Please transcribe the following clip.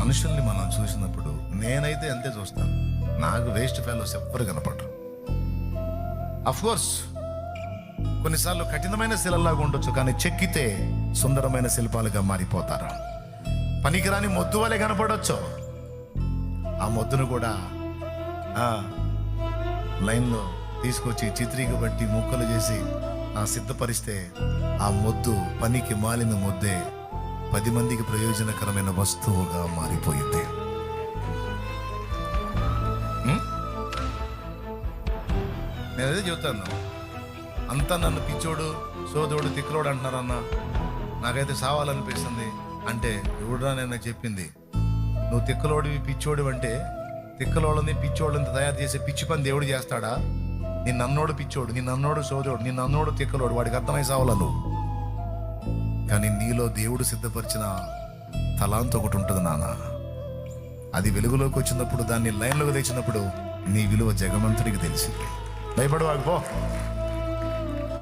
మనుషుల్ని మనం చూసినప్పుడు నేనైతే అంతే చూస్తాను. నాకు వేస్ట్ ఫెలోస్ ఎవ్వరు కనపడరు. కోర్స్ కొన్నిసార్లు కఠినమైన శిలలాగా ఉండొచ్చు, కానీ చెక్కితే సుందరమైన శిల్పాలుగా మారిపోతారు. పనికిరాని మొద్దు వలె కనపడవచ్చు. ఆ మొద్దును కూడా లైన్లో తీసుకొచ్చి చిత్రీకి బట్టి ముక్కలు చేసి సిద్ధపరిస్తే ఆ మొద్దు, పనికి మాలిన మొద్దే 10 మందికి ప్రయోజనకరమైన వస్తువుగా మారిపోయింది. నేను అదే చెబుతాను. అంతా నన్ను పిచ్చోడు, సోదోడు, తిక్కలోడు అంటున్నారన్న. నాకైతే సావాలనిపిస్తుంది. అంటే ఎవడురా నేను చెప్పింది? నువ్వు తిక్కలోడివి, పిచ్చోడివి అంటే తిక్కలోళ్ళని పిచ్చోళ్ళని తయారు చేసే పిచ్చి పని దేవుడు చేస్తాడా? నిన్నోడు పిచ్చోడు, నిన్నోడు సోదోడు, నిన్నోడు తిక్కలోడు, వాడికి అర్థమై సావాల నువ్వు. కానీ నీలో దేవుడు సిద్ధపరిచిన తలాంత ఒకటి ఉంటుంది నాన్న. అది వెలుగులోకి వచ్చినప్పుడు, దాన్ని లైన్లోకి తెచ్చినప్పుడు నీ విలువ జగమంతుడికి తెలిసింది. భయపడవాకు పో.